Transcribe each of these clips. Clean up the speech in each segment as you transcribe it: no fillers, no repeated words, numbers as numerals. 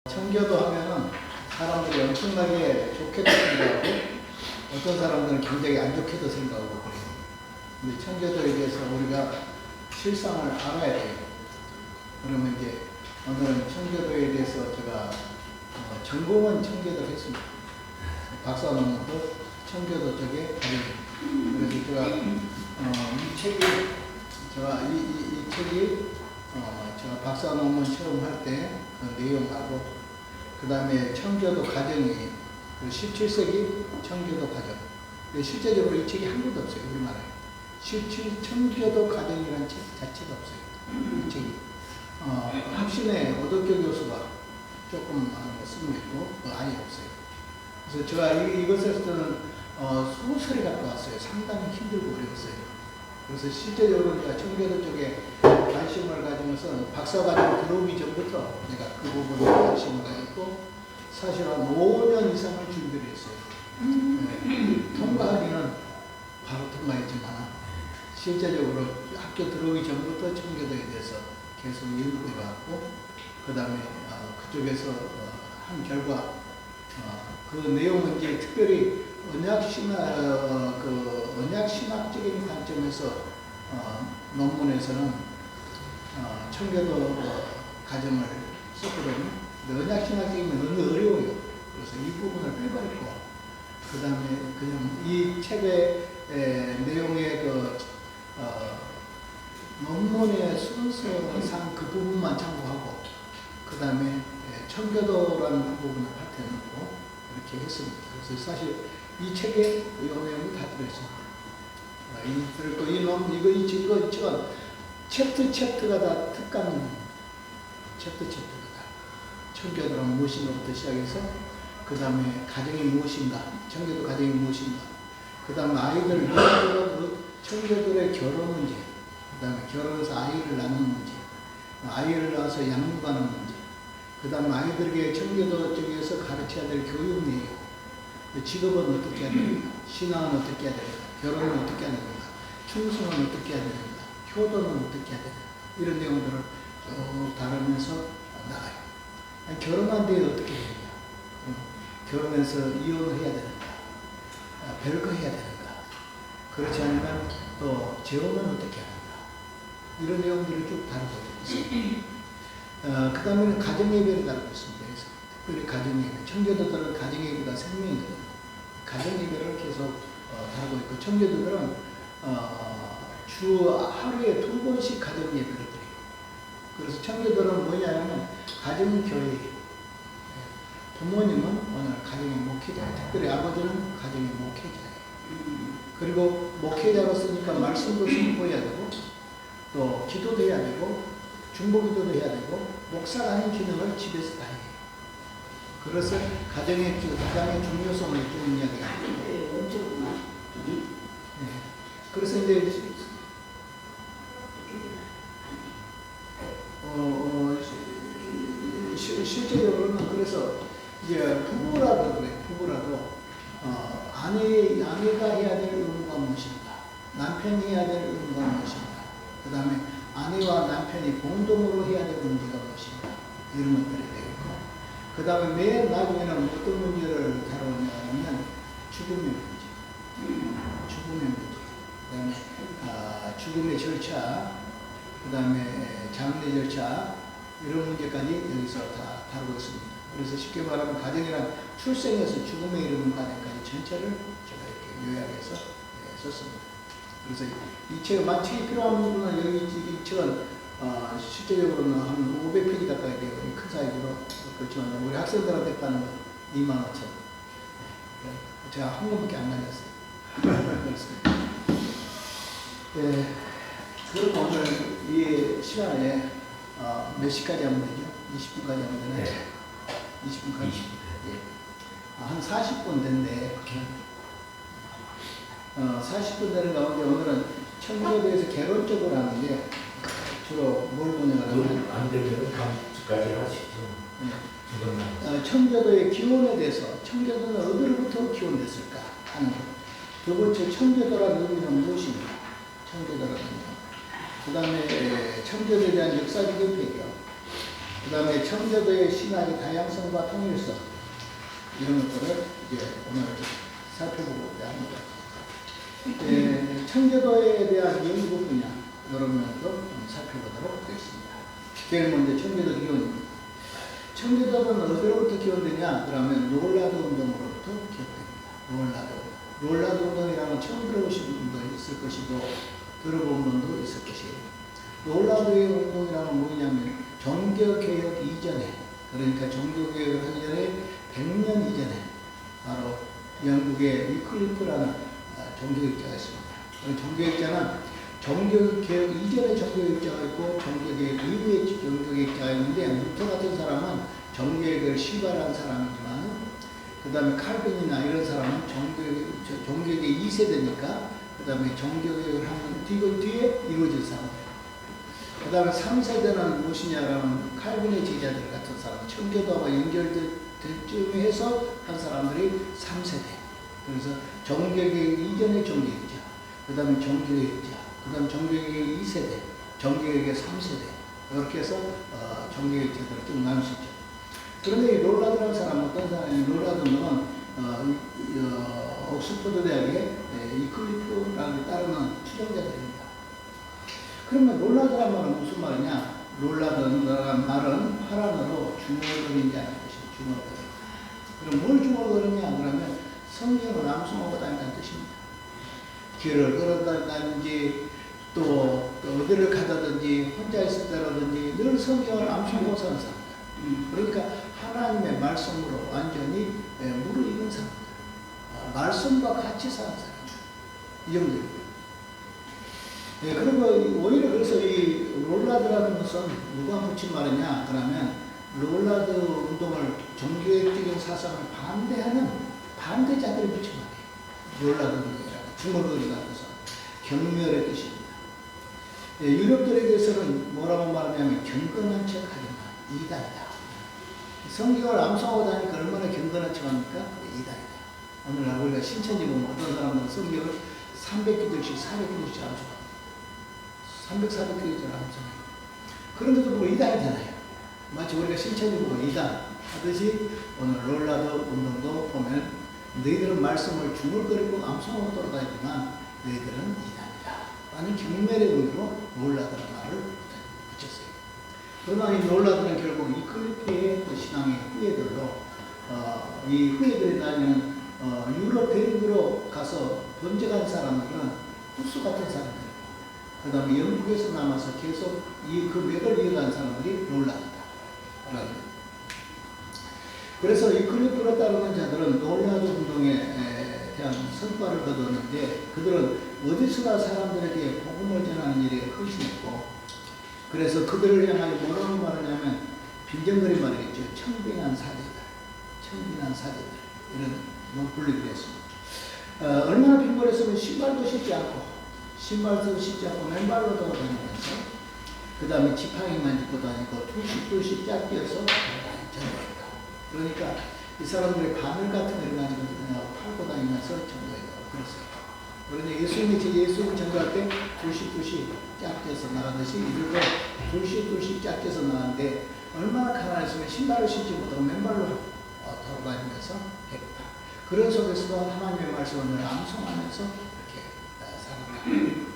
청교도 하면은 사람들이 엄청나게 좋게도 생각하고 어떤 사람들은 굉장히 안 좋게도 생각하고 그래요. 근데 청교도에 대해서 우리가 실상을 알아야 돼요. 그러면 이제 오늘은 청교도에 대해서 제가 전공은 청교도를 했습니다. 박사논문도 청교도 쪽에 가르쳐요. 그래서 제가 이 책이 이 책이 제가 박사 논문 처음 할 때 그 내용하고 그 다음에 청교도 과정이 17세기 청교도 과정. 실제적으로 이 책이 한 권도 없어요. 우리나라에. 청교도 과정이라는 책 자체가 없어요. 이 책이. 학신의 오덕교 교수가 조금 쓰고 있고 아예 없어요. 그래서 제가 이것을 쓰는 소설이 갖고 왔어요. 상당히 힘들고 어려웠어요. 그래서 실제적으로 제가 청교도 쪽에 관심을 가지면서 박사과정 들어오기 전부터 내가 그 부분에 관심을 가졌고 사실 한 5년 이상을 준비를 했어요. 통과하기는 바로 통과했지만 실제적으로 학교 들어오기 전부터 청교도에 대해서 계속 연구해왔고 그 다음에 그쪽에서 한 결과 그 내용은 이제 특별히 언약신학적인 관점에서 논문에서는 청교도 과정을 썼거든요. 근데 언약신학적이면 너무 어려워요. 그래서 이 부분을 빼버렸고 그 다음에 그냥 이 책의 내용의 논문의 순서상 그 부분만 참고하고 그 다음에 청교도라는 부분을 파트해놓고 이렇게 했습니다. 그래서 사실 이 책에 이 내용이 다 들어있습니다. 이거 챕터가 다 특강 챕터가 다 청교도란 무엇인가부터 시작해서 그 다음에 가정이 무엇인가, 청교도 가정이 무엇인가, 그 다음에 아이들 청교도의 결혼 문제, 그 다음에 결혼해서 아이를 낳는 문제, 아이를 낳아서 양육하는 문제, 그 다음에 아이들에게 청교도 쪽에서 가르쳐야 될 교육 내용, 직업은 어떻게 해야 됩니까? 신앙은 어떻게 해야 됩니까? 결혼은 어떻게 해야 됩니까? 충성은 어떻게 해야 됩니까? 효도는 어떻게 해야 됩니까? 이런 내용들을 쭉 다루면서 나가요. 아니, 결혼한 뒤에 어떻게 해야 되냐? 결혼해서 이혼을 해야 되는가? 별거 해야 되는가? 그렇지 않으면 또 재혼은 어떻게 하는가? 이런 내용들을 쭉 다루고 있습니다. 그 다음에는 가정예배를 다루고 있습니다. 그래서 특별히 가정예배. 청교도들은 가정예배가 생명이거든요. 가정예배를 계속 다루고 있고, 청교도들은 주 하루에 2번씩 가정예배를 드려요. 그래서 청교도는 뭐냐면 가정교회. 부모님은 오늘 가정의 목회자, 특별히 아버지는 가정의 목회자예요. 그리고 목회자로서니까 말씀도 선포해야 되고, 또 기도도 해야 되고, 중보기도도 해야 되고, 목사라는 기능을 집에서 다 해요. 그래서 가정의 중요성을 좀 이야기합니다. 그래서 이제 실제적으로는 그래서 이제 부부라도 아내가 해야 될 의무가 무엇인가, 남편이 해야 될 의무가 무엇인가, 그 다음에 아내와 남편이 공동으로 해야 될 문제가 무엇인가, 이런 것들이 되겠고, 그 다음에 맨 나중에는 어떤 문제를 다루냐면 죽음의 문제, 그 다음에 죽음의 절차, 그 다음에 장례 절차, 이런 문제까지 여기서 다 다루고 있습니다. 그래서 쉽게 말하면 가정이란 출생에서 죽음에 이르는 과정까지 전체를 제가 이렇게 요약해서 썼습니다. 그래서 이 책은 책이 필요한 분은 여기 이 책은 실제적으로는 한 500페이지 가까이 돼요. 큰 사이즈로. 그렇지만 우리 학생들한테 파는 건 25,000원. 제가 한 권밖에 안 가져왔어요. 그렇습니다. 네, 그럼 오늘 이 시간에 몇 시까지 하면 되죠? 20분까지 하면 되나요? 네. 20분까지? 예. 한 40분 됐네. 40분 되는 가운데 오늘은 청교도에서 개론적으로 하는데 주로 뭘 분석을 하면 안 되면 다음 주까지 하시죠. 네. 청교도의 기원에 대해서 청교도는 어디로부터 기원됐을까 하는 것. 두 번째, 청교도라는 의미는 무엇인가? 청교도라는 의미. 그 다음에 청교도에 대한 역사적인 배경. 그 다음에 청교도의 신학의 다양성과 통일성, 이런 것들을 이제 오늘 살펴보고자 합니다. 청교도에 대한 연구 분야, 여러 면도 좀 살펴보도록 하겠습니다. 제일 먼저 청교도 기원입니다. 청교도는 어디로부터 기원되냐? 그러면 롤라드 운동으로부터 기원됩니다. 롤라드 운동이라면 처음 들어보신 분도 있을 것이고 들어본 분도 있을 것이에요. 롤라드의 운동이라는 뭐냐면 종교개혁 이전에, 그러니까 종교개혁을 하기 전에 100년 이전에 바로 영국의 위클리프라는 종교개혁자가 있습니다. 종교개혁자는 종교개혁 이전에 종교개혁자가 있고 종교개혁 이후에 종교개혁자가 있는데, 루터 같은 사람은 종교개혁을 시발한 사람이지만 그 다음에 칼빈이나 이런 사람은 종교개혁의 2세대니까 그 다음에 종교개혁을 하는 뒤에 이루어진 사람들. 그 다음에 3세대는 무엇이냐라면 칼빈의 제자들 같은 사람, 청교도와 연결될 쯤에 해서 한 사람들이 3세대. 그래서 종교개혁 이전의 종교개혁자, 그 다음에 종교개혁자, 그 다음에 종교개혁 2세대, 종교개혁 3세대. 이렇게 해서 종교개혁자들을 쭉 나눌 수 있죠. 그런데 이 롤라드라는 사람은 어떤 사람이, 롤라드는 옥스퍼드 대학의 이클리프라는 데 따르는 추종자들입니다. 그러면 롤라드란 말은 무슨 말이냐? 롤라드라는 말은 파란어로 중얼거린다는 뜻이에요. 중얼거려. 그럼 뭘 중얼거리냐? 그러면 성경을 암송하고 다닌다는 뜻입니다. 길을 걸어다니든지 또 어디를 가다든지 혼자 있을 때라든지 늘 성경을 암송하고 사는 사람. 그러니까 하나님의 말씀으로 완전히 무르익은 사람. 말씀과 같이 사는 사람. 이 정도입니다. 그리고 오히려 그래서 이 롤라드라는 것은 누가 붙인 말이냐? 그러면 롤라드 운동을 종교적인 사상을 반대하는 반대자들이 붙인 말이에요. 롤라드 운동이라고. 중얼거리다는 것은 경멸의 뜻입니다. 유럽들에게서는 뭐라고 말하냐면 경건한 척 하지만 이단이다. 성경을 암송하고 다니까 얼마나 경건한 척 합니까? 이단이다. 오늘날 우리가 신천지 보면 어떤 사람들은 성경을 300기들씩 400기들씩 암송합니다. 300, 400기들씩 암송해요. 그런 것도 보고 이단이잖아요. 마치 우리가 신천지 보고 이단 하듯이 오늘 롤라드 운동도 보면 너희들은 말씀을 중얼거리고 암송하고 돌아다니지만 너희들은 이단이다 라는 경멸의 의미로 롤라드라는 말을 붙였어요. 그러나 이 롤라드는 결국 이클리프의 그 신앙의 후예들로 이 후예들이 다니는 유럽 대륙으로 가서 번져간 사람들은 후스 같은 사람들, 그 다음에 영국에서 남아서 계속 그 맥을 이어간 사람들이 롤라드다. 그래서 이 클리프를 따르는 자들은 롤라드 운동에 대한 성과를 거두었는데, 그들은 어디서나 사람들에게 복음을 전하는 일에 헌신했고, 그래서 그들을 향하여 뭐라고 말하냐면 빈정거리 말이겠죠. 청빈한 사제들 이런 분류를 했습니다. 얼마나 빈곤했으면 신발도 신지 않고 맨발로 다니면서 그 다음에 지팡이만 짚고 다니고 둘씩 짝 띄어서 전도했다. 그러니까 이 사람들이 바늘 같은 걸 가지고 팔고 다니면서 전도했다고 그랬어요. 그런데 예수님 전도할 때 둘씩 짝 띄어서 나가듯이 이들도 둘씩 짝 띄어서 나가는데 얼마나 가난했으면 신발을 신지 못하고 맨발로 돌아다니면서 했다. 그런 속에서도 하나님의 말씀을 암송하면서 이렇게 살아간다.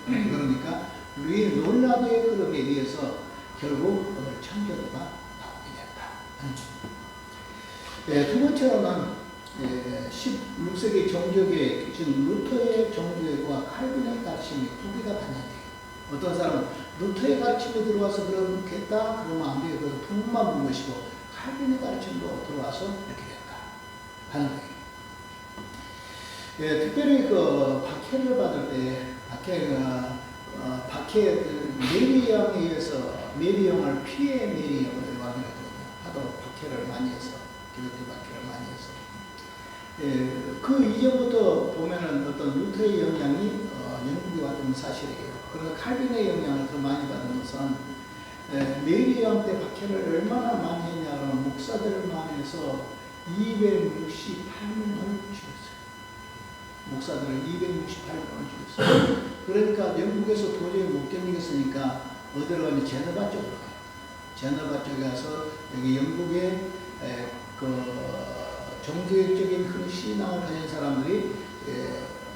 그러니까 롤라드의 흐름에 의해서 결국 오늘 청교도가 나오게 됐다. 두 번째로는 16세기 종교계획, 즉 루터의 종교계획과 칼빈의 가르침이 두 개가 반영돼요. 어떤 사람은 루터의 가르침이 들어와서 그렇겠다 그러면 안 돼요. 그래서 부분만 본 것이고 칼빈의 가르침도 들어와서 이렇게 됐다 하는 거예요. 특별히 그 박해를 받을 때 메리 왕에 의해서 메리 왕을 피해 메리 왕이라고 하거든요. 하도 박해를 많이 해서 기독교 박해를 많이 해서 그 이전부터 보면은 어떤 루터의 영향이 영국에 왔던 사실이에요. 그러나 칼빈의 영향을 더 많이 받은 것은 메리 왕 때 박해를 얼마나 많이 했냐면 목사들만 해서 268명을 죽였어요. 목사들을 268명을 죽였어요. 그러니까 영국에서 도저히 못 견디겠으니까 어디로 가면 제네바 쪽으로 가요. 제너바 쪽에 와서 여기 영국의 그 종교적인 그런 신앙을 가진 사람들이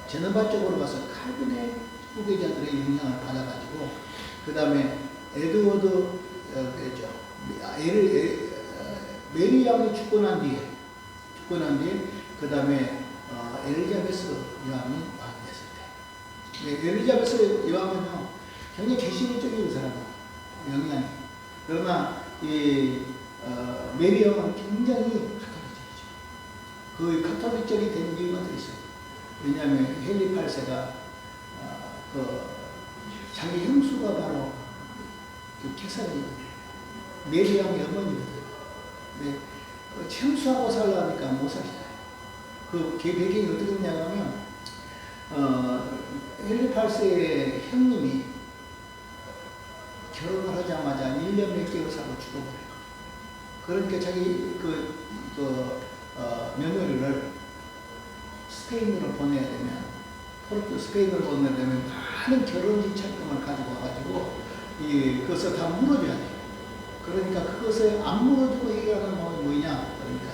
제너바 쪽으로 가서 칼빈의 후계자들의 영향을 받아가지고 그 다음에 에드워드 메리 왕이 죽고 난 뒤에 그 다음에 엘리자베스 여왕이 왕이 됐을 때 엘리자베스 여왕은요 굉장히 개신교적인 사람이에요. 영향이. 그러나 이 메리 여왕은 굉장히 카톨릭적이죠. 그 카톨릭적이 된 이유가 더 있어요. 왜냐하면 헨리 8세가 자기 형수가 바로 그 캐서린 메리 왕의 어머니거든요. 근데 형수하고 살라니까 못 살잖아요. 그 배경이 어떻게 됐냐면 헨리 8세의 형님이 결혼을 하자마자 1년 몇 개월 살고 죽어버려요. 그러니까 자기 며느리를 스페인으로 보내야 되면, 스페인으로 보내야 되면 많은 결혼 진찰금을 가지고 와가지고 그것을 다 물어줘야 돼요. 그러니까 그것을 안 물어주고 얘기하는 건 뭐냐? 그러니까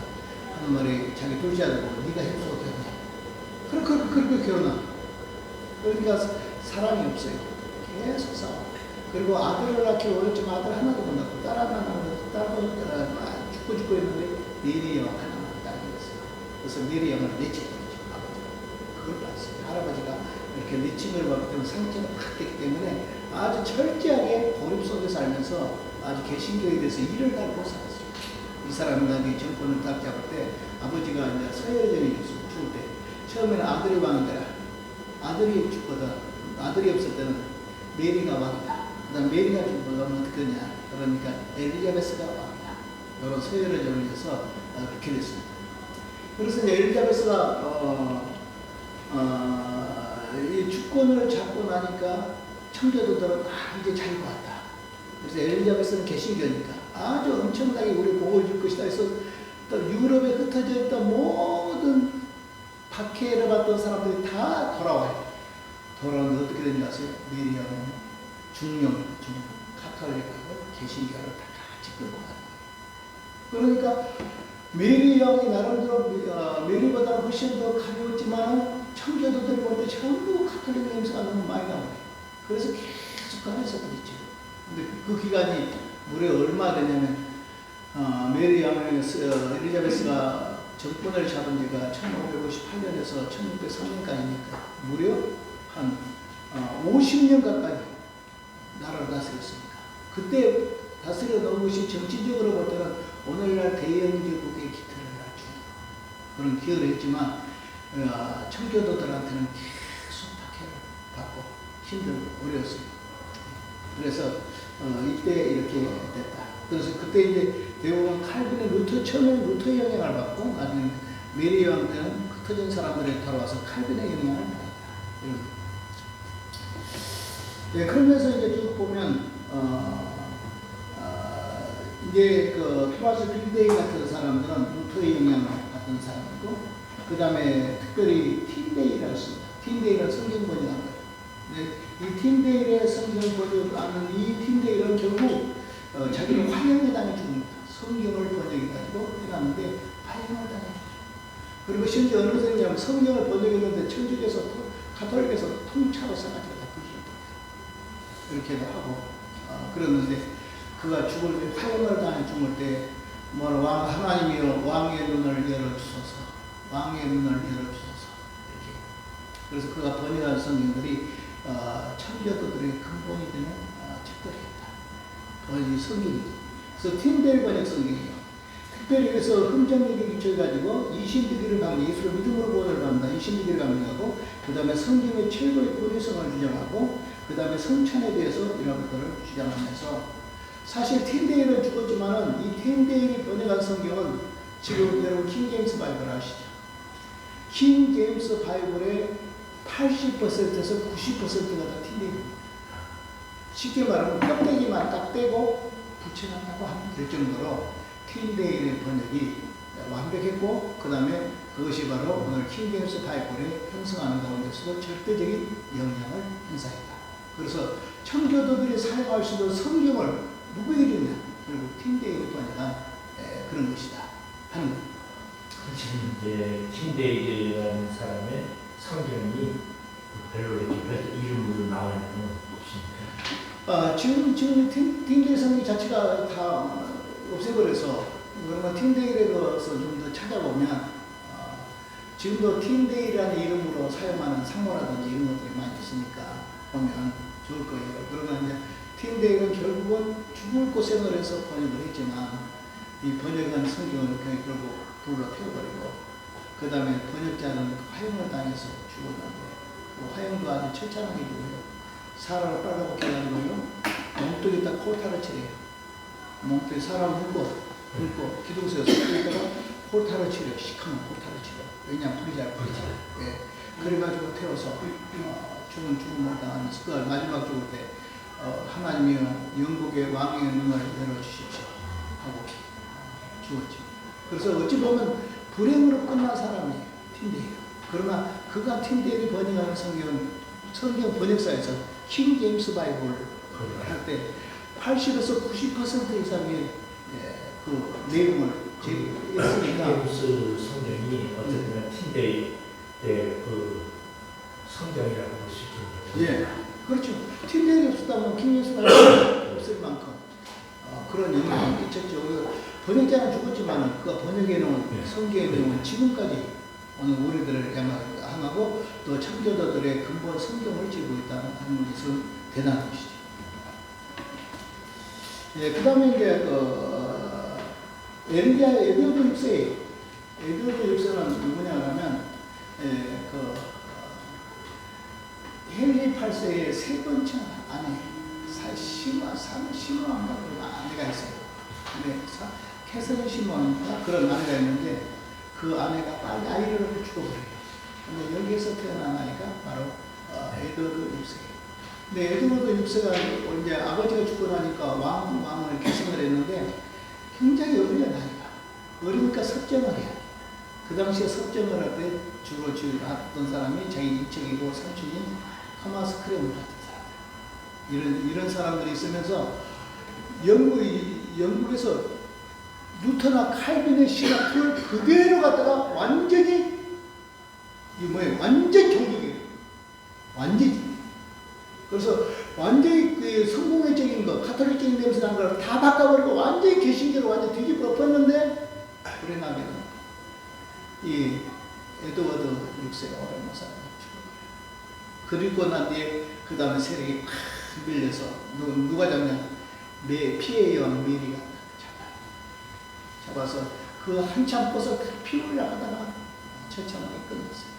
하는 말이 자기 둘째 아들 보고 네가 형수가 결혼해. 그렇게 결혼하. 그러니까 사랑이 없어요. 계속 싸워. 그리고 아들을 낳기 어렵지만 아들 하나도 못 낳고 딸 하나 낳고 딸도 죽고 있는데 메리 영 하나만 딸이었어요. 그래서 메리 영을 내치버리죠. 아버지가. 그걸 봤어요. 할아버지가 이렇게 내침을 받기 때문에 상처가 탁 되기 때문에 아주 철저하게 고립 속에 살면서 아주 개신교에 대해서 이를 달고 살았어요. 이 사람은 나중에 정권을 딱 잡을 때 아버지가 이제 서열전이 죽을 때 처음에는 아들이 왕이 되라. 아들이 죽거든. 아들이 없을 때는 메리가 왕이다. 그 다음 메리가 죽으면 어떻게 되냐. 그러니까 엘리자베스가 왕이다. 이런 서열전을 해서 그렇게 됐습니다. 그래서 이제 엘리자베스가 이 주권을 잡고 나니까 청교도들은 이제 자유가 왔다. 그래서 엘리자베스는 개신교니까 아주 엄청나게 우리 복을 줄 것이다 해서 또 유럽에 흩어져 있던 모든 박해를 받던 사람들이 다 돌아와요. 돌아오는데 어떻게 되는지 아세요? 메리 왕은 카톨릭하고 개신교를 다 같이 끌고 가는 거예요. 그러니까 메리 왕이 나름대로 메리보다 훨씬 더 가벼웠지만 청교도들 볼 때 전부 카톨릭 냄새가 너무 많이 나와요. 그래서 계속 가면서 그랬죠. 근데 그 기간이 무려 얼마 되냐면 메리 왕의 엘리자베스가 정권을 잡은 지가 1558년에서 1603년까지니까 무려 한 50년 가까이 나라를 다스렸으니까 그때 다스려 놓은 것이 정치적으로 볼 때는 오늘날 대영제국의 기틀을 갖춘 그런 기여를 했지만 청교도들한테는 계속 박해를 받고 힘들고 어려웠어요. 그래서 이때 이렇게 됐다. 그래서 그때 이제 대부분 칼빈의 처음에는 루터의 영향을 받고 나중에 메리 왕 때는 흩어진 사람들이 돌아와서 칼빈의 영향을 받았다. 네, 그러면서 이제 쭉 보면 이제 그 토마스 필데이 같은 사람들은 루터의 영향을 받은 사람이고, 그 다음에 특별히 틴데이라고 있습니다. 틴데이는 성경 번역한 거예요. 이 틴데일의 성경 번역하는 이 틴데일은 결국 자기는 화형에 당해 죽습니다. 성경을 번역해가지고 해놨는데 화형을 당해 죽죠. 그리고 심지어 어느 정도냐면 성경을 번역했는데 천주교에서 가톨릭에서 통째로 써가지고 다 부수셨더라고요. 이렇게도 하고 그랬는데 그가 죽을 때 화형을 당해 죽을 때 하나님이여 왕의 눈을 열어주소서, 왕의 눈을 열어주소서 이렇게. 그래서 그가 번역한 성경들이 청교도들의 근본이 되는 책들이었다. 이 성경이. 그래서 틴데일 번역 성경이요. 특별히 그래서 흠정력에 기초해가지고 이신비기를 강조, 예수를 믿음으로 구원을 받는다. 이신비기를 강조하고, 그 다음에 성경의 최고의 권위성을 주장하고, 그 다음에 성찬에 대해서 이런 것들을 주장하면서 사실 틴데일은 죽었지만은 이 틴데일이 번역한 성경은 지금 여러분 킹제임스 바이블 아시죠? 킹제임스 바이블의 80%에서 90%가 다 틴데일입니다. 쉽게 말하면 껍데기만 딱 떼고 붙여놨다고 하면 될 정도로 틴데일의 번역이 완벽했고, 그 다음에 그것이 바로 오늘 킹제임스 바이블에 형성하는 가운데서도 절대적인 영향을 행사했다. 그래서 청교도들이 사용할 수 있는 성경을 누구에게 줬냐? 결국 그런 것이다 하는 거예요. 지금 이제 틴데이라는 사람의 성경이 별로 이렇게 이름으로 나와 있는 건 없습니다. 지금 틴데이 성경 자체가 다 없애버려서 그러면 틴데이에 가서 좀 더 찾아보면 지금도 틴데이라는 이름으로 사용하는 상호라든지 이런 것들이 많이 있으니까 보면 좋을 거예요. 그러면 이제 틴데이는 결국은 죽을 고생을 해서 번역을 했지만 이 번역한 성경을 그냥 결국 불로 태워버리고 그 다음에 번역자는 화형을 당해서 죽었는데 그 화형도 아주 처참하게 죽어요. 사람을 빨갛게 해가지고요 몸뚱이에다 코타를 칠해요. 몸뚱이 사람 훑고 기둥서에서 뚫다가 코타를 칠해요. 시커먼 코타를 칠해요. 왜냐하면 불이 잘 붙죠. 예. 그래가지고 태워서 죽음을 당하면서 그 마지막 죽을 때 하나님이여 영국의 왕의 눈을 열어주십시오 하고 죽었죠. 그래서 어찌 보면 불행으로 끝난 사람이에요. 틴데이요. 그러나 그가 틴데이를 번역하는 성경 번역사에서 킹 제임스 바이블 할 때 80에서 90% 이상의 그 내용을 했으니까 제임스 성경이 어쨌든 틴데이 때 그 성경이라고 볼 수 있겠네요. 예, 그렇죠. 틴데이가 없었다면 킹 제임스 바이블 없을 만큼 그런 영향을 끼쳤죠. 번역자는 죽었지만 그가 번역해 놓은 성경의 내용은 지금까지 오늘 우리들을 향하고 또 청교도들의 근본 성경을 지고 있다는 것은 대단한 것이죠. 예, 그 다음에 이제 에드워드 6세, 에드워드 6세는 누구냐 하면 헨리 8세의 세 번째 아내 시모한가 그런 아내가 있어요. 네, 캐서린 시몬인가 그런 아내가 있는데 그 아내가 빨리 아이를 죽어버려요. 근데 여기에서 태어난 아이가 바로 에드워드 6세. 근데 에드워드 6세가 이제 아버지가 죽고 나니까 왕을 계승을 했는데 굉장히 어려 나이가. 어리니까 섭정을 해야 돼. 그 당시에 섭정을 할 때 주로 했던 사람이 자기 일척이고 삼촌인 토마스 크레머 같은 사람. 이런 사람들이 있으면서 영국에서 루터나 칼빈의 신학을 그대로 갖다가 완전히 완전 경국이에요. 완전히. 그래서 완전히 그 성공회적인 거, 카톨릭적인 냄새 나는 걸 다 바꿔버리고 완전히 개신교로 완전히 뒤집어 엎었는데 불행하게는 이 에드워드 6세가 오래 못 살아요. 그리고 난 뒤에 그 다음에 세력이 팍 밀려서 누가 잡냐? 피해 여왕 메리가 잡아서 그 한참 버섯 피우려 하다가 처참하게 끝났어요.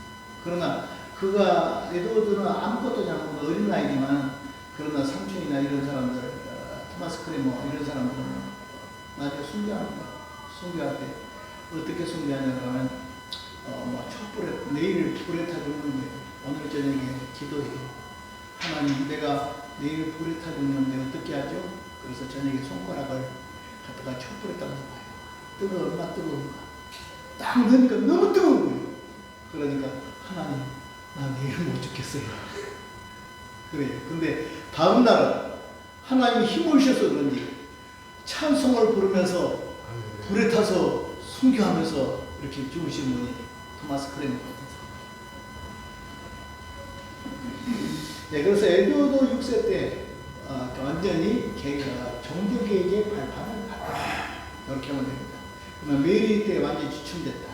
그러나 그가 에드워드는 아무것도 잘못한 어린 나이지만 그러나 삼촌이나 이런 사람들 토마스 크레머 이런 사람들은 나중에 순교합니다. 순교할 때 어떻게 순교하냐 그러면 촛불에 내일 불에 타 죽는데 오늘 저녁에 기도해요. 하나님 내가 내일 불에 타 죽는데 어떻게 하죠? 그래서 저녁에 손가락을 갖다가 촛불에 딱 넣어요. 얼마나 뜨거운가. 딱 넣으니까 너무 뜨거운 거예요. 그러니까 하나님 나 내일 못 죽겠어요. 그래요. 근데 다음 날은 하나님이 힘을 주셔서 그런지 찬송을 부르면서 불에 타서 순교하면서 이렇게 죽으신 분이 토마스 크레머 같은 사람. 네, 그래서 에드워드 6세 때 완전히 종교개혁의 발판을 갖다 이렇게 하면 됩니다. 그러면 메리 때 완전히 주춤됐다.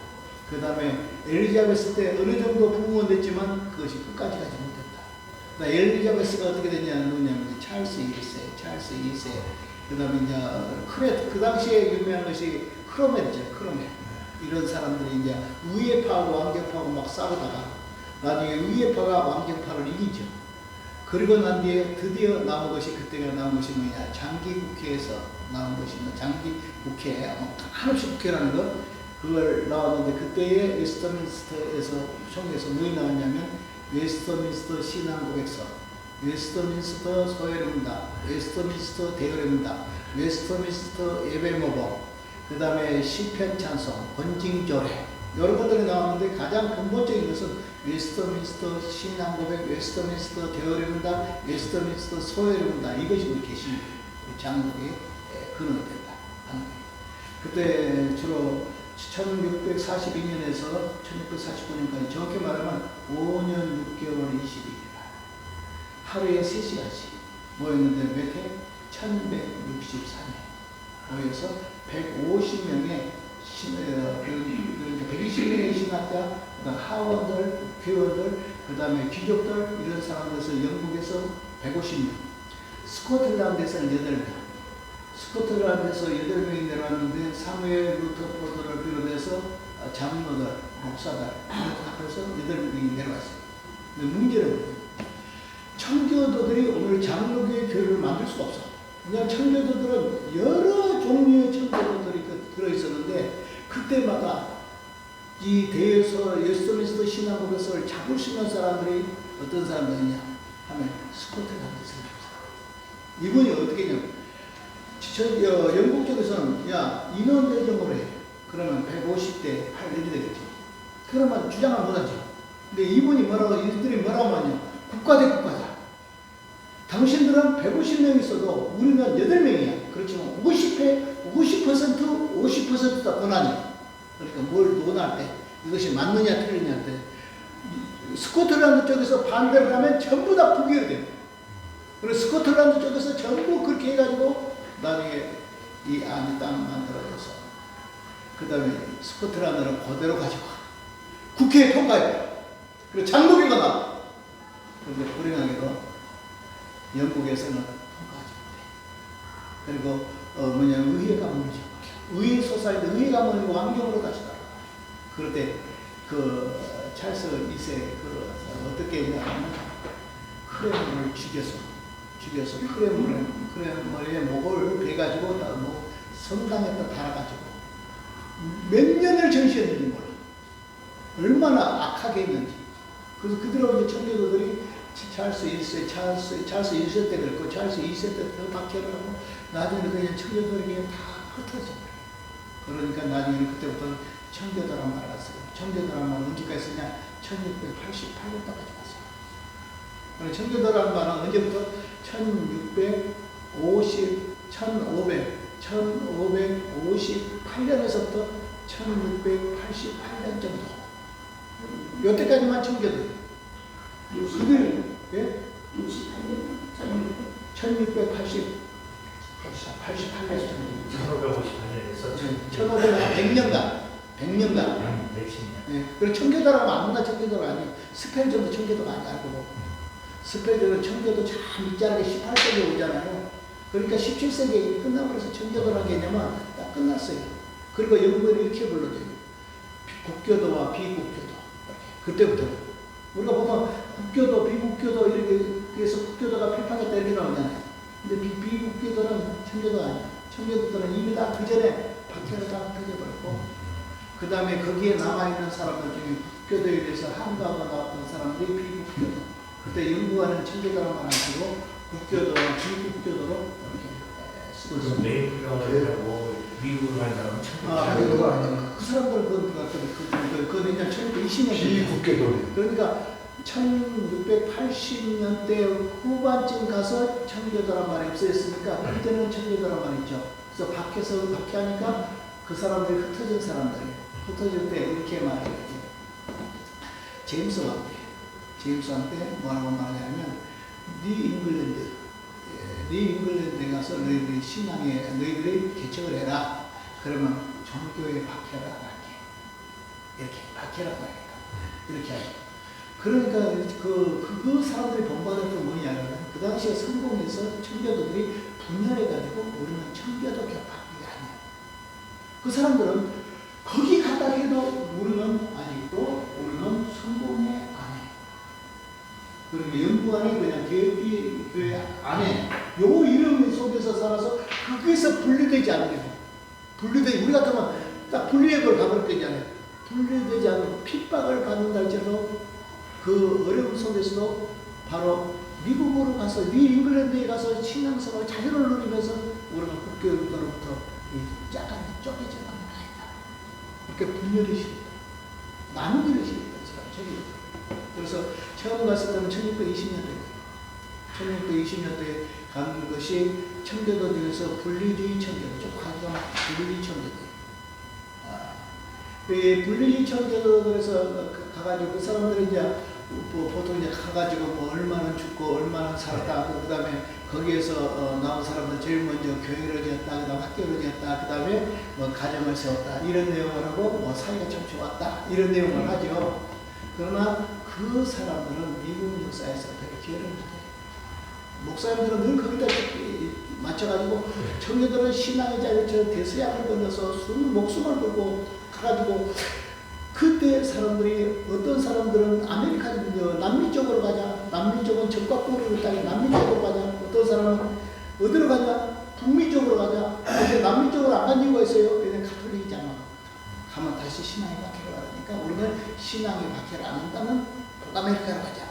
그 다음에 엘리자베스 때 어느 정도 부흥은 됐지만 그것이 끝까지 가지 못했다. 엘리자베스가 어떻게 됐냐면 찰스 2세, 그 다음에 이제 그 당시에 유명한 것이 크로멜이죠. 크로멜. 이런 사람들이 이제 우회파하고 왕정파하고 막 싸우다가 나중에 우회파가 왕정파를 이기죠. 그리고 난 뒤에 드디어 나온 것이 그때가 나온 것이 뭐냐? 장기국회에서 나온 것이 장기국회, 한없이 국회라는 것 그걸 나왔는데 그때에 웨스터민스터에서 총회에서 뭐이 나왔냐면 웨스터민스터 신앙고백서, 웨스터민스터 소회문답, 웨스터민스터 대여례문답, 웨스터민스터 예배모범, 그 다음에 시편 찬송, 번징조례 여러 것들이 나왔는데 가장 근본적인 것은 웨스터민스터 신앙고백, 웨스터민스터 대여례문답, 웨스터민스터 소회례문답 이것이 우리 개신 장로의 근원이 된다 하는 거예요. 그때 주로 1642년에서 1649년까지 정확히 말하면 5년 6개월 20일이라 하루에 3시간씩 모였는데 몇 해? 1164년 모여서 150명의 120명의 신학자, 그다음 하원들, 교원들, 그다음에 귀족들 이런 사람들에서 영국에서 150명, 스코틀랜드에서는 8명, 스코틀랜드에서 8명이 내려왔는데 사무엘 루터포드를 비롯해서 장로들, 목사들 합해서 8명이 내려왔어요. 근데 문제는 뭐예요? 청교도들이 오늘 장로교의 교회를 만들 수가 없어. 왜냐하면 청교도들은 여러 종류의 청교도들이 들어있었는데 그때마다 이 대에서 예수님에서도 신앙 고백을 잡을 수 있는 사람들이 어떤 사람들이냐 하면 스코틀랜드에서 이분이 어떻게 했냐면 영국 쪽에서는 야 인원 배정으로 해. 그러면 150대 8 되겠지. 그러면 주장을 못하죠. 근데 이분이 이들이 뭐라고 하냐 국가 대 국가다. 당신들은 150명 있어도 우리는 8명이야. 그렇지만 50%다 권한이야. 그러니까 뭘 논할 때 이것이 맞느냐 틀리냐 할 때 스코틀랜드 쪽에서 반대를 하면 전부 다 부결돼요. 그래서 스코틀랜드 쪽에서 전부 그렇게 해가지고 나중에 이 안이 딱 만들어져서 그 다음에 스코틀랜드를 그대로 가지고 국회에 통과해요. 그리고 장로교가 나와. 그런데 불행하게도 영국에서는 통과하지 못해. 그리고 의회가 문제. 의회 소사인데 의회가 문제고 왕정으로 다시 나가. 그럴 때 찰스 2세 어떻게 했냐면 크렘을 죽여서 크렘의 목을 베가지고 뭐 성당에다 달아가지고 몇 년을 전시했는지 몰라. 얼마나 악하게 했는지. 그래서 그들하고 이제 청교도들이 찰스 1세 때 그랬고 찰스 2세 때 박해를 하고 나중에 그냥 청교도에게 다 흩어진 거예요. 그러니까 나중에 그때부터 청교도란 말을 썼어요. 청교도란 말은 언제까지 쓰냐? 1688년까지 갔어요. 청교도란 말은 언제부터? 1558년에서부터 1688년 정도. 여태까지만 청교도. 그들, 예? 1688년. 1558년에서 100년간. 예. 그리고 청교도라고 아무나 청교도가 아니에요. 스펠전도 청교도가 아니고. 스펠전은 청교도 참 밑자락에 18세기에 오잖아요. 그러니까 17세기에 끝나버려서 청교도라는 개념은 딱 끝났어요. 그리고 영국은 이렇게 불러줘요. 국교도와 비국교도. 그때부터. 우리가 보면 국교도, 비국교도 이렇게 해서 국교도가 필파했다 이렇게 나오잖아요. 근데 비국교도는 청교도가 아니에요. 청교도들은 이미 다 그 전에 박해를 다 터져버렸고, 그 다음에 거기에 남아있는 사람들 중에 국교도에 대해서 항거하고 나왔던 사람들이 비국교도. 그때 연구하는 청교도란 말을 쓰고 국교도와 비국교도로 이렇게 쓰고 있습니다. 메이플라워라고 미국으로 간 사람은 청교도가 아니에요. 그 사람들은 그건 이제 1920년대 비국교도. 그러니까 1680년대 후반쯤 가서 청교도란 말이 없어졌으니까 그때는 청교도란 말이 있죠. 그래서 박해하니까 그 사람들이 흩어진 사람들이 흩어질 때 이렇게 말해요. 제임스 왕때 뭐라고 말하냐면 니 잉글랜드에 가서 너희들이 신앙에 너희들이 개척을 해라. 그러면 종교에 박해를 안 할게. 이렇게 박해를 안 하니까 이렇게 하죠. 그러니까 그 사람들이 본받을 게 뭐냐면 그 당시에 성공해서 청교도들이 분열해가지고 우리는 청교도 교파가 아니야. 그 사람들은 거기 가다 해도 우리는 아니고 우리는 성공의 안에. 그러니까 연구안에 그냥 교회 안에 요 이름 속에서 살아서 거기서 분리되지 않는 우리 같으면 딱 분리해볼 가볼 때잖아요. 분리되지 않고 핍박을 받는다 할지라도 그 어려움 속에서도 바로 미국으로 가서 잉글랜드에 가서 신앙생활 자유를 누리면서 우리가 국교로부터 약간 쪼개져 가는 아니다. 이렇게 분열이 시켰다. 나누기를 시켰다. 그래서 처음 갔을 때는 1620년대예요. 1620년대에 간 것이 청교도 중에서 분리주의 청교도, 쭉 가져가면 분리주의 청교도. 이 불리지 청교도들에서 가가지고 그 사람들은 이제 보통 이제 가가지고 뭐 얼마나 죽고 얼마나 살았다, 그 다음에 거기에서 나온 사람들 제일 먼저 교회를 지었다, 그 다음 학교를 지었다, 그 다음에 뭐 가정을 세웠다, 이런 내용을 하고 뭐 사이가 참 좋았다, 이런 내용을 하죠. 그러나 그 사람들은 미국 역사에서 별 기여를 못해요. 목사님들은 늘 거기다 맞춰가지고 청교도는 신앙의 자유를 대서양을 건너서 목숨을 걸고 가가지고 그때 사람들이 어떤 사람들은 아메리카 남미 쪽으로 가자, 남미 쪽은 적과 뿌리를 따니 남미 쪽으로 가자, 어떤 사람은 어디로 가자, 북미 쪽으로 가자. 근데 남미 쪽으로 안 간 이유가 있어요. 왜냐면 가톨릭이잖아. 가면 다시 신앙이 박해를 받으니까 우리는 신앙이 박해를 안 한다면 북아메리카로 가자.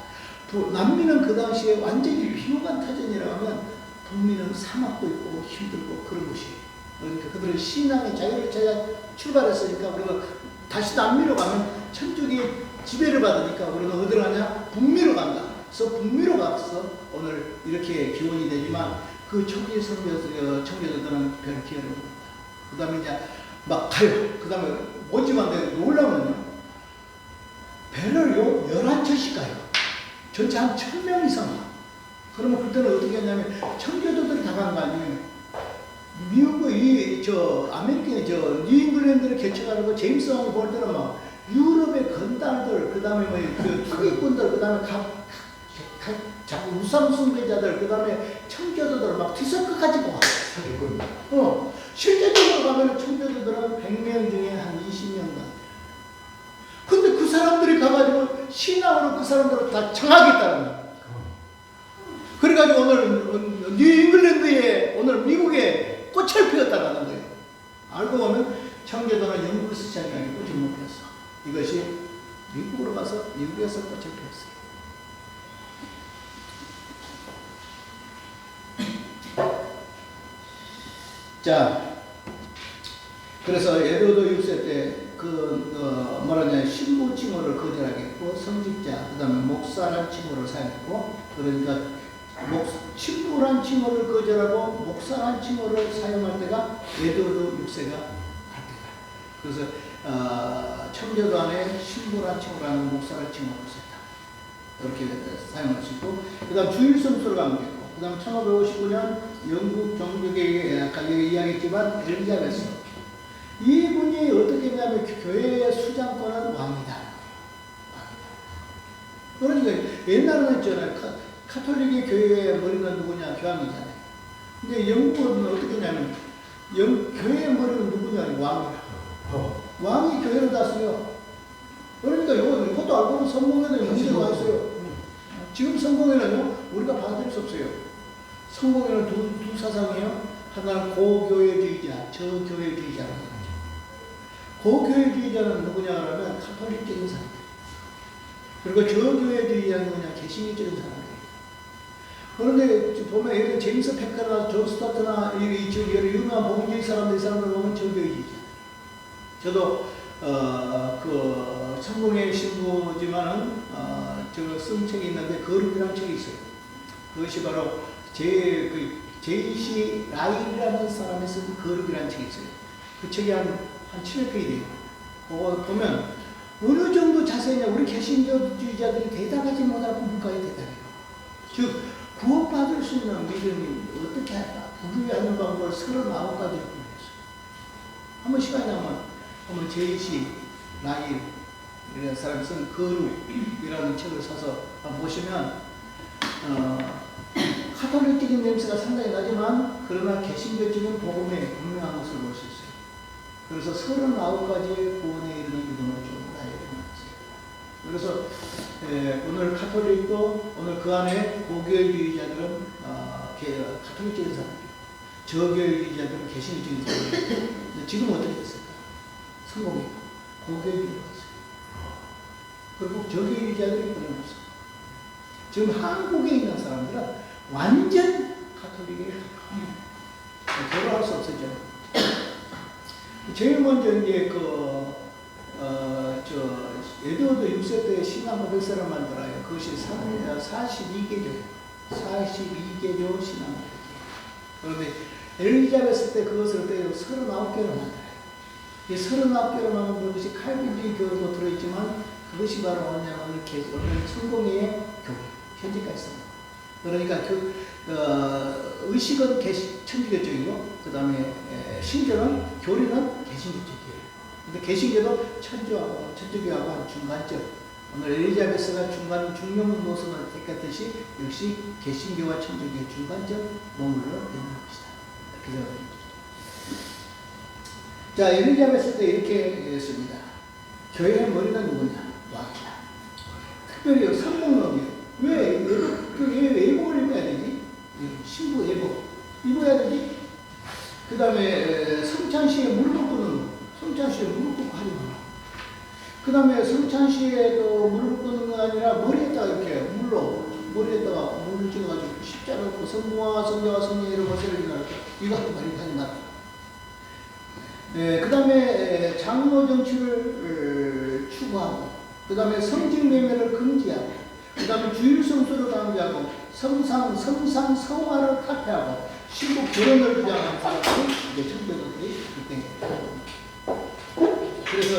남미는 그 당시에 완전히 비호감 터전이라고 하면 북미는 사막도 있고 힘들고 그런 곳이에요. 그러니까 그들은 신앙의 자유를 찾아 출발했으니까 우리가 다시 남미로 가면 천주교의 지배를 받으니까 우리는 어디로 가냐? 북미로 간다. 그래서 북미로 가서 오늘 이렇게 기원이 되지만 그 초기 청교도들은 별 기회를 못한다. 그 다음에 이제 막 가요. 그 다음에 오지만 놀라면요. 배를요 11척씩 가요. 전체 한 1000명 이상. 그러면 그때는 어떻게 했냐면 청교도들이 다 간 거 아니에요. 미국의 아메리카의 뉴잉글랜드를 개척하려고 제임스 왕이 볼 때는 막 유럽의 건달들, 그 다음에 투기꾼들, 그 다음에 자꾸 우상 숭배자들, 그 다음에 청교도들 막 뒤섞어가지고 와. 실제적으로 가면 청교도들은 100명 중에 한 20명 다. 근데 그 사람들이 가가지고 신앙으로 그 사람들을 다 장악했다는 거야. 그래가지고 오늘 뉴잉글랜드에 오늘 미국에 꽃을 피웠다는 거예요. 알고 보면 청교도는 영국에서 시작하는 꽃을 못 피웠어. 이것이 미국으로 가서 미국에서 꽃을 피웠어요. 자, 그래서 에드워드 6세 때 신부 칭호를 거절하겠고 성직자, 그 다음에 목사란 칭호를 사용했고, 그러니까 신부란 칭호를 거절하고 목사란 칭호를 사용할 때가 에드워드 6세가 할 때다. 그래서 청교도 안에 신부란 칭호라는 목사란 칭호를 썼다. 이렇게 사용할 수 있고, 그 다음 주일성수를 강조했고, 그 다음 1559년 영국 종교계에 아까 이야기했지만 엘리자베스. 이분이 어떻게 했냐면 교회의 수장권은 왕이다. 그러니까 옛날에는 있잖아요. 카톨릭의 교회의 머리는 누구냐? 교황이잖아요. 근데 영국은 어떻게 했냐면 교회의 머리는 누구냐? 왕이라. 왕이 교회를 다스려. 그러니까 이것도 알고 보면 성공에는 문제가 있어요. 지금 성공에는요, 우리가 받아들일 수 없어요. 성공에는 두 사상이에요. 하나는 고교회주의자, 저교회주의자라는 거죠. 고교회주의자는 누구냐 하면 카톨릭적인 사람들. 그리고 저교회주의자는 누구냐? 개신교적인 사람들. 그런데 보면 예를 제임스 패커나 존 스타트나 여러 유명한 복음주의 사람들, 이 사람들 보면 저교회주의자. 저도 성공의 신부지만은 쓴 책이 있는데 거룩이라는 책이 있어요. 그것이 바로 제이시 라일이라는 사람이 쓴 거룩이라는 책이 있어요. 그 책이 한 700페이지 돼요. 그거 보면 어느 정도 자세히냐, 우리 개신교주의자들이 대답하지 못하고 문과에 대답해요. 즉 구원받을 수 있는 믿음이 어떻게 할까? 부유하는 방법을 39가지를 공부했어요. 한번 시간이 나면 한번 제이시 라일이라는 사람이 쓴 거룩이라는 책을 사서 한번 보시면 카톨릭적인 냄새가 상당히 나지만 그러나 개신교적인 복음에 분명한 것을 볼 수 있어요. 그래서 39가지의 구원에 이르는 믿음을 좀 알려드렸어요. 그래서 오늘 카톨릭도 오늘 그 안에 고교회주의자들은 카톨릭적인 사람이에요. 저교회주의자들은 개신교적인 사람이에요. 지금 어떻게 됐을까? 성공했고 고교회주의로 갔어요. 그리고 저교회주의자들이 끊어졌어요. 지금 한국에 있는 사람들은 완전 카톨릭에 결혼할 수 없었죠. 제일 먼저 이제 에드워드 6세 때 신앙 고백서를 만들어요. 그것이 42개조예요. 42개조 신앙 고백서. 그런데 엘리자베스 때 그것을 떼어 39개로 만들어요. 이 39개로만 본 것이 칼빈주의 교리도 들어있지만 그것이 바로 오늘 성공회의 교회, 현재까지 씁니다. 그러니까 의식은 천주교 쪽이고, 그 다음에 신교는, 교리는 개신교 쪽이에요. 근데 개신교도 천주교하고 한 중간점. 오늘 엘리자베스가 중용 노선을 택했듯이 역시 개신교와 천주교의 중간점 머물러 있는 것이다. 그 생각입니다. 자, 엘리자베스 때 이렇게 했습니다. 교회의 머리는 누구냐? 왕이다. 특별히 성공론이에요. 왜 예복을 입어야 되지? 신부 예복 입어야 되지? 그 다음에 성찬시에 무릎 꿇는 거. 성찬시에 무릎 꿇고 하지 마라. 그 다음에 성찬시에도 무릎 꿇는 거 아니라 머리에다가 이렇게 머리에다가 물을 찍어가지고 십자가 놓고 성부와 성자와 성령의 이름으로 세를 지나라. 이거 하지 마라. 그 다음에 장로 정치를 추구하고, 그 다음에 성직매매를 금지하고, 그 다음에 주일성수를 강조하고, 성화를 탈퇴하고, 신부 결혼을 주장하는 사람들이 이제 청교도들이 그때. 그래서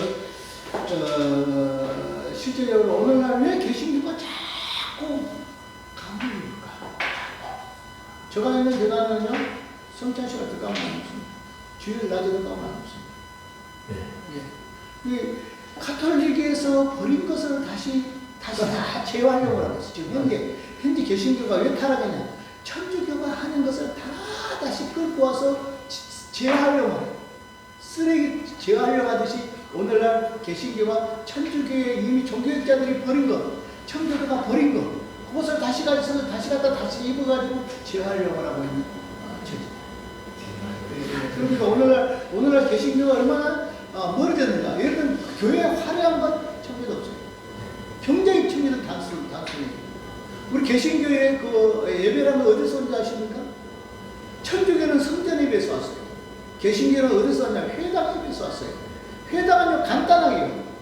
실제적으로 오늘날 왜 개신교가 자꾸 강조입니까? 제가 있는 대단은요, 성찬시가 들어가면 안 없습니다. 주일 낮에 들어가면 안 없습니다. 예. 카톨릭에서 버린 것을 다시 다 재활용을 하고 있어요. 지금 현재 개신교가 왜 타락하냐? 천주교가 하는 것을 다 다시 끌고 와서 재활용을 해요. 쓰레기 재활용하듯이 오늘날 개신교와 천주교의 이미 종교학자들이 버린 것, 천주교가 버린 것, 그것을 다시 가져서 다시 입어가지고 재활용을 하고 있는 처지. 그러니까 오늘날 개신교가 얼마나 멀어졌는가. 예를 들면 교회에 화려한 것 천주교 없어요. 굉장히 천주교 단순히. 우리 개신교의 그 예배라는 어디서 온지 아십니까? 천주교는 성전 예배에서 왔어요. 개신교는 어디서 왔냐? 회당 예배에서 왔어요. 회당은요 간단하게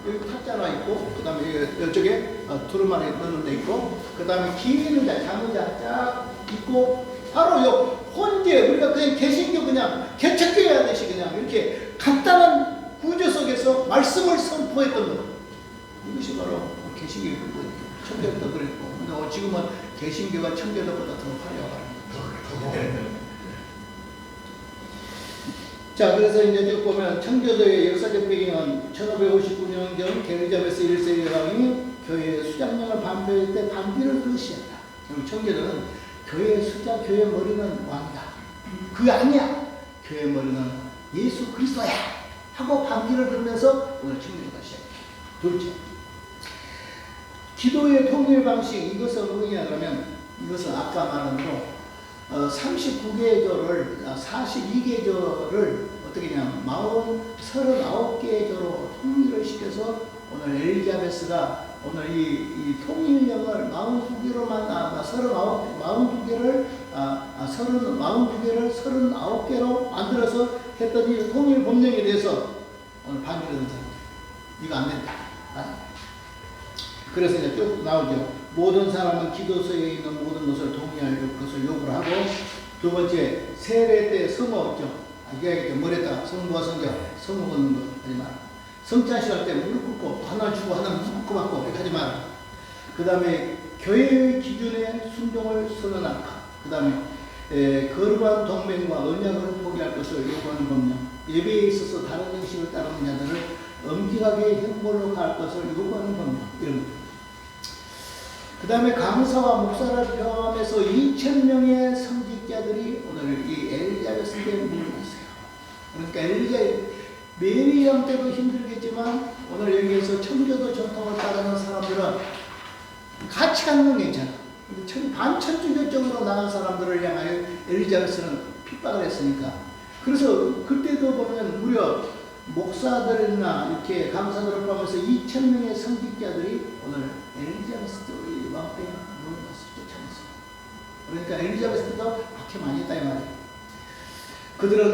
여기 탁자가 있고, 그 다음에 이쪽에 두루마리 넣는 데 있고, 그 다음에 긴 의자, 장의자 쫙 있고, 바로 요 혼재, 우리가 그냥 개신교 그냥 개척교회 하듯이 그냥 이렇게 간단한 구조 속에서 말씀을 선포했던 것. 이것이 바로 개신교의 근본이에요. 천교도 그랬고, 근데 지금은 개신교가 천교도보다 더 화려하다. 자, 그래서 이제 쭉 보면 천교도의 역사적 배경은 1559년경 엘리자베스 1세 여왕이 교회의 수장령을 반대할 때 반기를 거시했다. 그럼 천교도는 교회의 수장, 교회 머리는 왕이다. 그게 아니야. 교회 머리는 예수 그리스도야. 하고 반기를 들면서 오늘 천교도가 시작해요. 둘째, 기도의 통일 방식, 이것은 뭐냐 그러면, 이것은 아까 말한 대로 39개의 조를, 42개의 조를 어떻게 하냐면 39개의 조로 통일을 시켜서 오늘 엘리자베스가 오늘 이 통일령을 42개로만, 42개를 39개로 만들어서 했더니 통일 법령에 대해서 오늘 반기를 든 사람. 이거 안 된다. 그래서 이제 쭉 나오죠. 모든 사람은 기도서에 있는 모든 것을 동의할 것을 요구를 하고, 두 번째, 세례 때 성모 없죠. 이야기했죠. 머리에다가 성부와 성자, 성모 걷는 거 하지 마라. 성찬식 할 때 무릎 꿇고 하나 주고 하나 무릎 꿇고 받고 이렇게 하지 마라. 그 다음에 교회의 기준에 순종을 선언할 것. 그 다음에 거룩한 동맹과 언약을 포기할 것을 요구하는 법령. 예배에 있어서 다른 형식을 따르는 자들을 엄격하게 형벌로 가할 것을 요구하는 법령. 이런 것. 그 다음에 강사와 목사를 포함해서 2,000명의 성직자들이 오늘 이 엘리자베스 때에 물러났어요. 그러니까 메리암 때도 힘들겠지만 오늘 여기에서 천교도 전통을 따르는 사람들은 같이 가는 건 괜찮아. 반천주교 쪽으로 나간 사람들을 향하여 엘리자베스는 핍박을 했으니까. 그래서 그때도 보면 무려 목사들이나 이렇게 강사들을 포함해서 2,000명의 성직자들이 오늘 엘리자베스 왕 때에 물러나서 쫓아냈어요. 그러니까 엘리자베스도 박해 많이 했다 이 말이에요. 그들은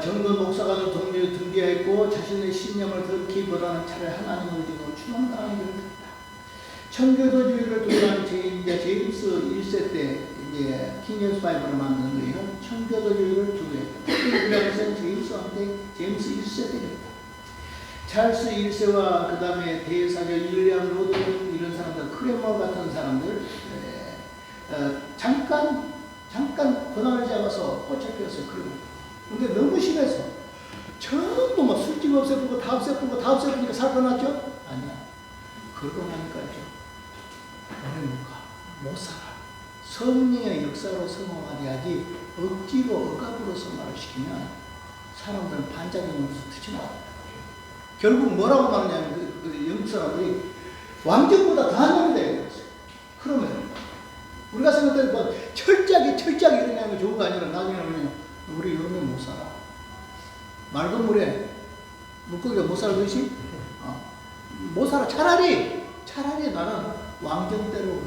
정건 목사관을 등기했고 자신의 신념을 들키보다는 차라리 하나님을 지고 추앙당하는 길을 했다. 천교도주의를 두둔한 제임스 1세 때 이제 킹제임스 바이블을 만드는 거예요. 천교도주의를 두둔했다. 그래서 제임스 1세 때 그랬다. 찰스 1세와 그 다음에 대사교 윌리엄 로드 이런 사람들, 크레머 같은 사람들 잠깐 고난을 잡아서 꽃에 피웠어요. 근데 너무 심해서 전부 막 술집 없애고 다 없애고 다 없애니까 살펴났죠? 아니야. 그러고 나니까죠. 뭐가 못 살아. 성령의 역사로 성공하야지 억지로 억압으로 성화를 시키면 사람들은 반작용으로서 튀쳐나와. 결국 뭐라고 말하냐면 그 영국 사람들이 왕정보다 더한 놈이 되어버렸어요. 그러면 우리가 생각할 때 뭐 철저하게 이러냐면 좋은 거 아니라 나중에는 우리 이러면 못 살아. 맑은 물에 물고기가 못 살듯이 못 살아. 차라리 나는 왕정대로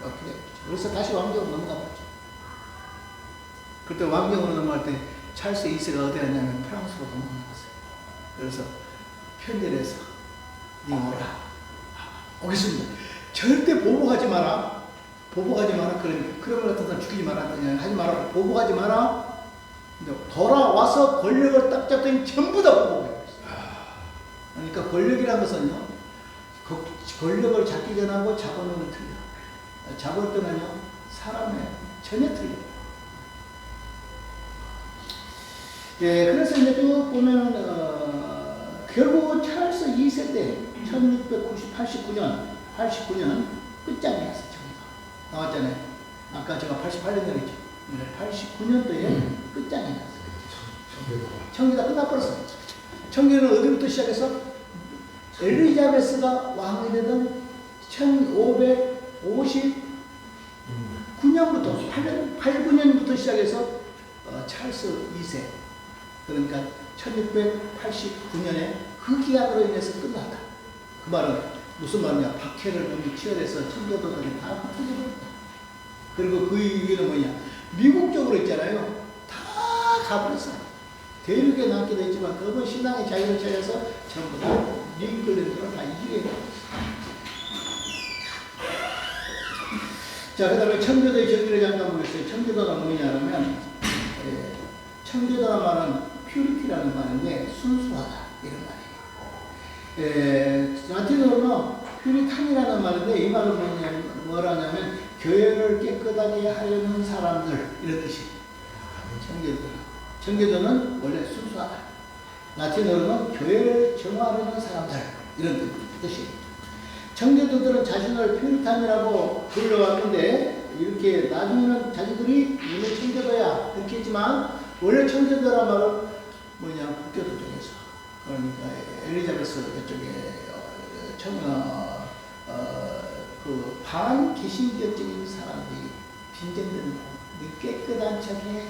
이렇게 되죠. 그래서 다시 왕정으로 넘어가 버렸죠. 그때 왕정으로 넘어갈 때 찰스 2세가 어디 갔냐면 프랑스로 넘어갔어요. 그래서 편지해서 네 오라. 오겠습니다. 절대 보복하지 마라. 그런 같은 사람 죽이지 마라. 하지 마라. 보복하지 마라. 근데 돌아와서 권력을 딱 잡더니 전부 다 보복해요. 그러니까 권력이라는 것은요, 권력을 잡기 전하고 잡아놓는 건 틀려. 잡을 때는요, 사람의 전혀 틀려요. 예, 그래서 이제 쭉 보면은, 결국 찰스 2세 때, 89년 끝장이었어요. 나왔잖아요. 아까 제가 88년 전이죠. 89년도에 끝장이 났어요. 청교도가 끝나버렸어요. 청교도는 어디부터 시작해서 엘리자베스가 왕이 되던 1559년부터 89년부터 시작해서 찰스 2세 그러니까 1689년에 그 기간으로 인해서 끝났다. 그 말은 무슨 말이냐? 박해를 너무 치열해서 청교도들이 다 흩어져버렸다. 그리고 그 이유는 뭐냐? 미국 쪽으로 있잖아요. 다 가버렸어요. 대륙에 남게 됐지만 그건 신앙의 자유를 찾아서 전부 다 링클랜드로 다 이주해. 자, 그 다음에 청교도의 정의를 잠깐 보겠어요. 청교도가 뭐냐면 청교도란 말은 퓨리티라는 말인데 순수하다 이런 말이에요. 라틴어로는 퓨리탄이라는 말인데 이 말은 뭐라냐면 교회를 깨끗하게 하려는 사람들 이런 뜻이에요. 청교도는 원래 순수하다. 라틴어로는 교회를 정화하려는 사람들 이런 뜻이에요. 청교도들은 자신을 퓨리탄이라고 불러왔는데 이렇게 나중에는 자기들이 원래 청교도야 이렇게 했지만 원래 청교도란 말은 뭐냐 북교도 쪽에서 그러니까 엘리자베스 이쪽에 그 반기신교적인 사람들이 빈정되는 깨끗한 척해.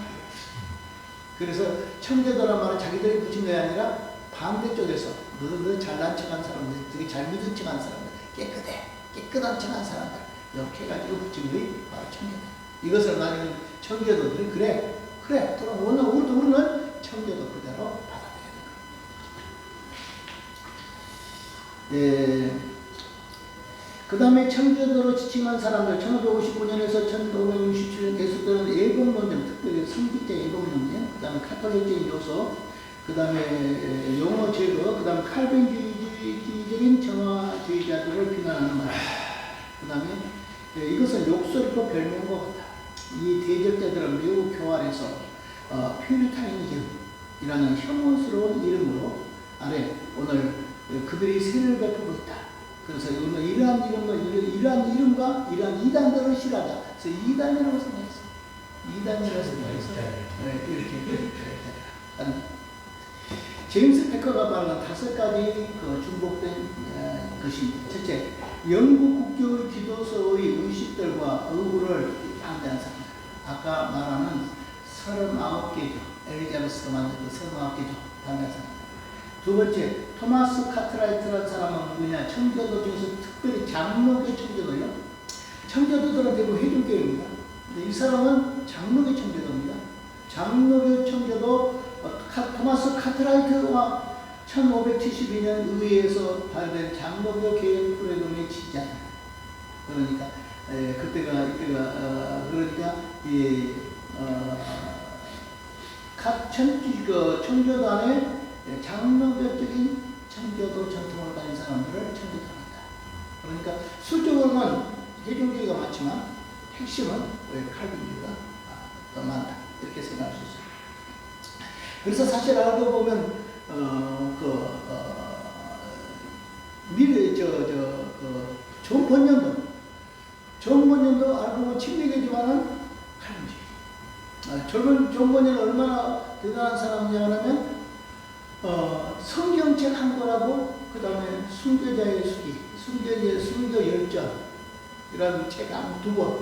그래서 청교도란 말은 자기들이 붙인 게 아니라 반대쪽에서 너 잘난 척한 사람들, 되게 잘 믿은 척한 사람들, 깨끗한 척한 사람들 이렇게 해가지고 붙인 게 바로 청교도. 이것을 나중에 청교도들이 그래 그럼 우리는 청교도 그대로 받아들여야 될 거예요. 그 다음에 청교도로 지침한 사람들 1559년에서 1567년 계속되는 예금론쟁, 특별히 성직자 예금론쟁, 그 다음에 카톨릭적인 요소, 그 다음에 용어 제거, 그 다음에 칼빈주의적인 정화주의자들을 비난하는 말, 그 다음에 이것은 욕설이고 별명과 같다. 이 대적자들은 매우 교활해서 퓨리타니즘이라는 혐오스러운 이름으로 아래 오늘 그들이 세를 베푸고 있다. 그래서 이러한 이름과 이러한 이단들을 싫어하자. 그래서 이단이라고 생각했어요. 이단이라고 생각해서 이렇게 제임스 패커가 말하는 5가지 그 중복된 것이 첫째, 영국 국교 기도서의 의식들과 의구를 반대한 사람들. 아까 말하는 39개죠. 엘리자베스가 만든 그 39개죠. 반대한 사람들. 두 번째, 토마스 카트라이트라는 사람은 누구냐? 청교도 중에서 특별히 장로교 청교도요. 청교도들은 대부분 회중교회입니다. 근데 이 사람은 장로교 청교도입니다. 장로교 청교도 토마스 카트라이트와 1572년 의회에서 발표된 장로교 개혁 프로그램의 지지자입니다. 그러니까 그러니까 청교도 안에 장로교적인 청교도 그러니까 수적으로는 해중주의가 많지만 핵심은 왜 칼빈주의가 더 많다 이렇게 생각할 수 있어요. 그래서 사실 알고 보면 미래 존 번연도 알고 보면 침례교지만은 칼빈주의. 젊은 존 번연은 얼마나 대단한 사람이냐면 성경책 한 권하고 그 다음에 순교자의 수기, 순교 열전 이런 책 한 두 권.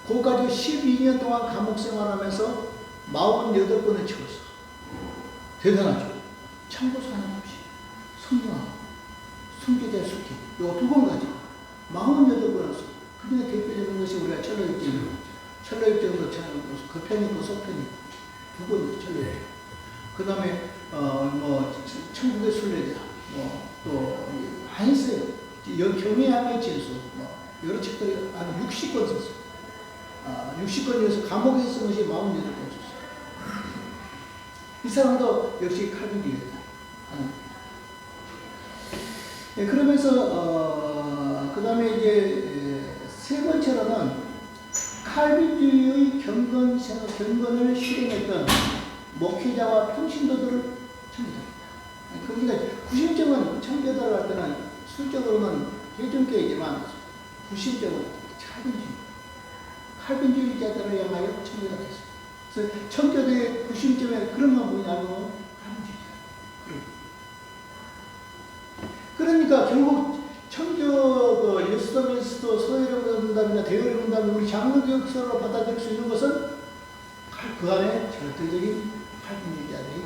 그거 가지고 12년 동안 감옥 생활하면서 48권을 채웠어. 대단하죠. 참고 사냥없이 성경하고 순교자의 수기 이거 두 권 가지고 48권을 써. 그 중에 대표적인 것이 우리가 철로역정이고 철로역정도 그 편이 있고 소편이 두 권이 철로역정. 그 다음에 천국의 순례자 또 한세 경외함의 진수 여러 책들이 한 60권 썼어요. 60권에서 감옥에 쓴 것이 48권 썼어요. 이 사람도 역시 칼빈주의였다. 그러면서 그 다음에 이제 세 번째로는 칼빈주의의 경건을 실행했던 목회자와 평신도들을 청교도입니다. 그러니까 구심점은 청교도를 할 때는 수적으로는 회중교이지만 구심점은 칼빈주의자들을 향하여 청교도가 있습니다. 그래서 청교도의 구심점에 그런 건 뭐냐면 칼빈주의자. 그러니까 결국 청교 웨스트민스터 소요령 문답이나 대요령 문답을 우리 장로교육서로 받아들일 수 있는 것은 그 안에 절대적인 칼빈주의자들이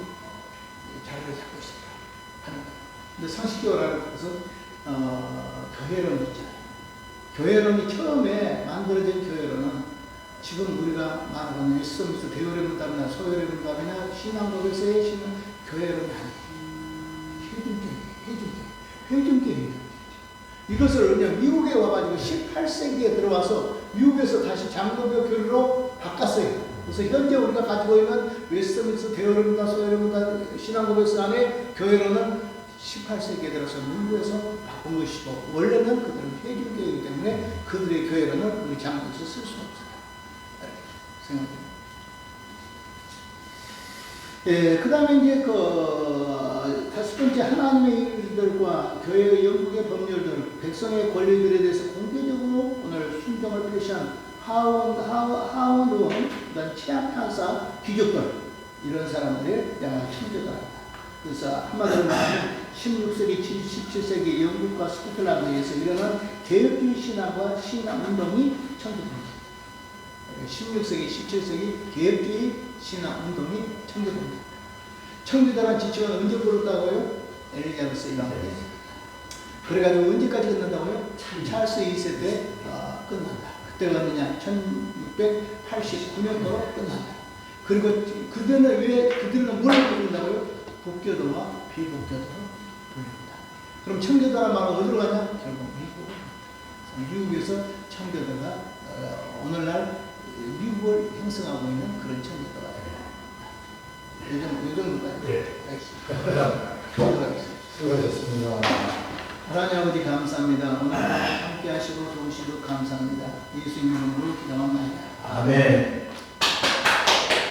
자리를 잡고 있습니다. 하는 거예요. 근데 상식적으로 알아서 교회론 있잖아요. 교회론이 처음에 만들어진 교회론은 지금 우리가 말하는 웨스트민스터 대요령 문답이나 소요령 문답이나 신앙법에서의 교회론이 아니에요. 회중교회예요. 이것을 그냥 미국에 와가지고 18세기에 들어와서 미국에서 다시 장로교 교회로 바꿨어요. 그래서 현재 우리가 가지고 있는 웨스트민스터 대요령문답, 소요령문답, 신앙고백서 안에 교회로는 18세기에 들어서 미국에서 바꾼 것이고 원래는 그들은 회중교회이기 때문에 그들의 교회로는 우리 장로에서 쓸 수 없어요. 생각합니다. 그 다음에 이제 다섯 번째 하나님의 일들과 교회의 영국의 법률들, 백성의 권리들에 대해서 공개적으로 오늘 순종을 표시한 하원 의원, 그다음 치안 판사, 귀족들 이런 사람들의 양을 청교도합니다. 그래서 한마디로 말하면 16세기, 17세기 영국과 스코틀랜드에서 일어난 개혁주의 신앙과 신앙운동이 청교도입니다. 16세기, 17세기 개혁주의 신앙운동이 청교도입니다. 청교도란 지체가 언제 불었다고요? 엘리자베스 1왕 때. 그래가지고 언제까지 끝난다고요? 찰스 2세 때 끝난다. 그때가 언제냐? 1689년도로 끝난다. 그리고 그들은 뭘 부른다고요? 북교도와 비북교도로 부릅니다. 그럼 청교도란 말은 어디로 가냐? 결국 미국에서 청교도가 오늘날 미국을 형성하고 있는 그런 청교도가 요정도까지. 네. 수고하셨습니다. 하나님 아버지 감사합니다. 오늘 함께 하시고 도우시고 감사합니다. 예수님 이름으로 기도합니다. 아멘.